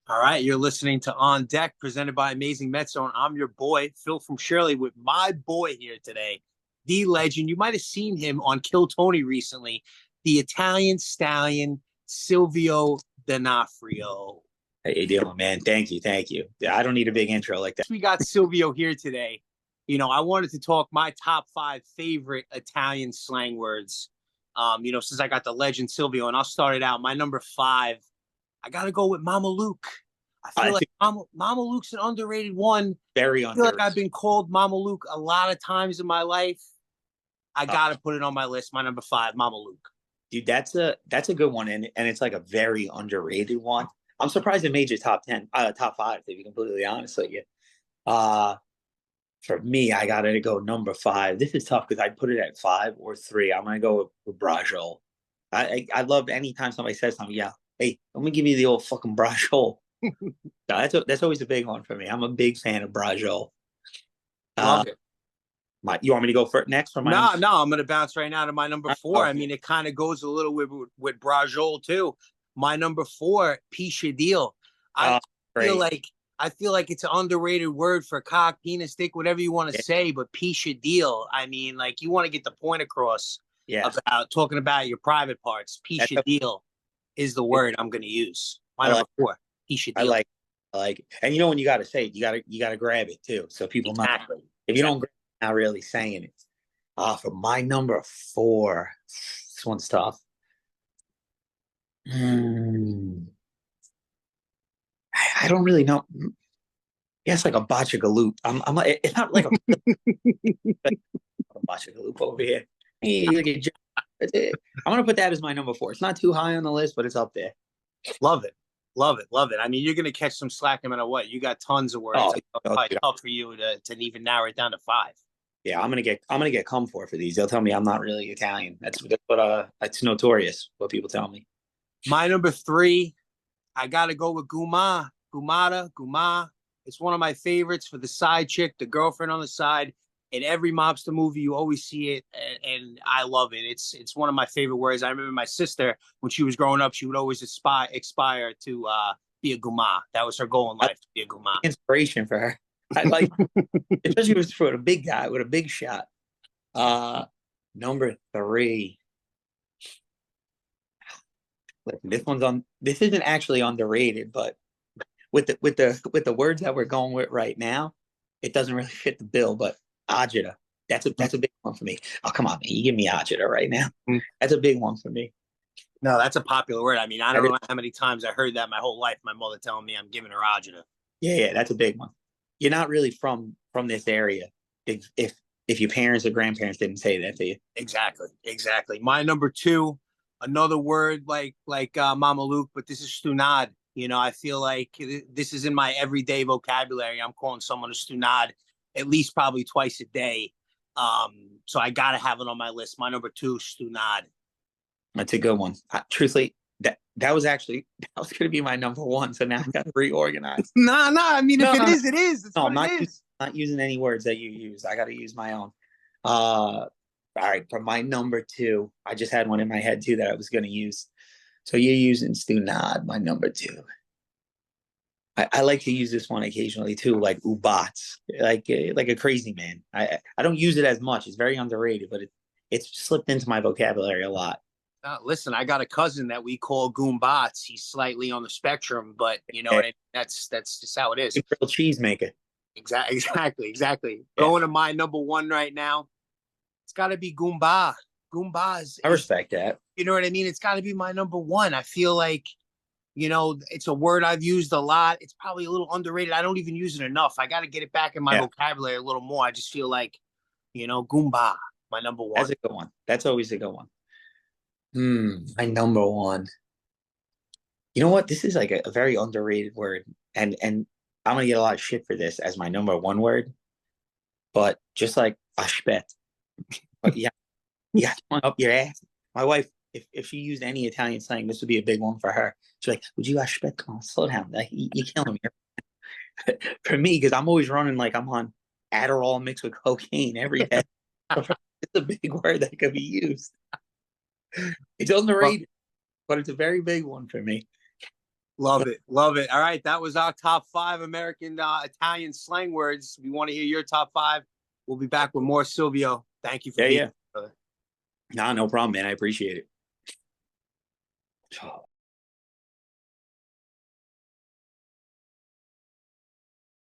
All right, you're listening to On Deck, presented by Amazing Met Zone. I'm your boy, Phil from Shirley, with my boy here today, the legend. You might have seen him on Kill Tony recently, the Italian stallion, Silvio D'Onofrio. How you doing, man? Thank you, thank you. Yeah, I don't need a big intro like that. We got Silvio here today. I wanted to talk my top five favorite Italian slang words. Since I got the legend Silvio, and I'll start it out. My number five, I got to go with Mama Luke. I feel like It's Mama Luke's an underrated one. very I feel like underrated. I've been called Mama Luke a lot of times in my life. I Uh, gotta put it on my list. My number five, Mama Luke. Dude, that's a good one, and it's like a very underrated one. I'm surprised it made your top 10, top five, to be completely honest with you. Uh, for me, I gotta go number five. This is tough because I'd put it at five or three. I'm gonna go with Brajol. I love anytime somebody says something, yeah, hey, I'm gonna give you the old fucking Brajol. That's always a big one for me. I'm a big fan of Brajol. Uh, Love it. you want me to go for it next for my number? No, I'm gonna bounce right now to my number four. I Okay. mean, it kind of goes a little with Brajol too. My number four, Pisha Deal. I Oh, feel great. like I feel like it's an underrated word for cock, penis, dick, whatever you want to Yeah. say, but Pisha Deal. I mean, like you want to get the point across Yeah. about talking about your private parts. That's Pisha Deal is the word I'm gonna use. My I number like four, Pisha I Deal. like I like it. And you know when you gotta say it, you gotta grab it too. So people know. Exactly. If you Exactly. don't grab it, not really saying it. For my number four, this one's tough. Hmm. I don't really know. Yeah, it's like a botchagaloop. I'm like it's not like a botchagaloop over here. Hey, look at I'm gonna put that as my number four. It's not too high on the list, but it's up there. Love it. Love it. Love it. I mean, you're going to catch some slack no matter what. You got tons of words. Oh, It's oh, probably dude, tough for you to even narrow it down to five. yeah, I'm gonna get come for these. They'll tell me I'm not really Italian. That's what it's notorious what people tell me. My number three, I got to go with Guma, Gumata, Guma. It's one of my favorites for the side chick, the girlfriend on the side. In every mobster movie, you always see it, and I love it. It's one of my favorite words. I remember my sister when she was growing up, she would always aspire to be a Guma. That was her goal in That's life, to be a Guma. inspiration for her. I like, especially for a big guy with a big shot. Uh, Number three. Listen, this one's on. This isn't actually underrated, but with the words that we're going with right now, it doesn't really fit the bill. But agita, that's a big one for me. Oh come on, man, you give me agita right now. That's a big one for me. No, that's a popular word. I mean, I That don't is, know how many times I heard that my whole life. My mother telling me I'm giving her agita. yeah, yeah, that's a big one. You're not really from this area if your parents or grandparents didn't say that to you. Exactly, exactly. My number two, another word like Mama Luke, but this is stunad. I feel like this is in my everyday vocabulary. I'm calling someone a stunad at least probably twice a day. So I gotta have it on my list. My number two, stunad. That's a good one. Truthfully, that was going to be my number one. So now I got to reorganize. Nah. I mean, if No, it no, no, is, it is. It's no. what I'm it not is. not using any words that you use. I got to use my own. All right. For my number two, I just had one in my head too that I was going to use. So you're using Stu Nod, my number two. I like to use this one occasionally too, like ubats, like a crazy man. I don't use it as much. It's very underrated, but it's slipped into my vocabulary a lot. Listen, I got a cousin that we call Goombats. He's slightly on the spectrum, but you know Yeah, what? That's just how it is. grilled cheese maker. Exactly. Yeah, Going to my number one right now. It's got to be Goomba. Goomba I respect that. you know what I mean? It's got to be my number one. I feel like, it's a word I've used a lot. It's probably a little underrated. I don't even use it enough. I got to get it back in my Yeah, vocabulary a little more. I just feel like, Goomba, my number that's one. a good one. That's always a good one. My number one. You know what? This is like a very underrated word, and I'm gonna get a lot of shit for this as my number one word. But just like ashpet, but yeah, you got one up your ass. My wife, if she used any Italian slang, this would be a big one for her. She's like, "Would you ashpet? Come on, slow down. Like, you're killing me." For me, because I'm always running like I'm on Adderall mixed with cocaine every day. It's a big word that could be used. It's Well, underrated, but it's a very big one for me. Love it. Love it. All right. That was our top 5 American Italian slang words. We want to hear your top 5. We'll be back with more, Silvio. Thank you for Yeah, being yeah. here, brother. No problem, man. I appreciate it.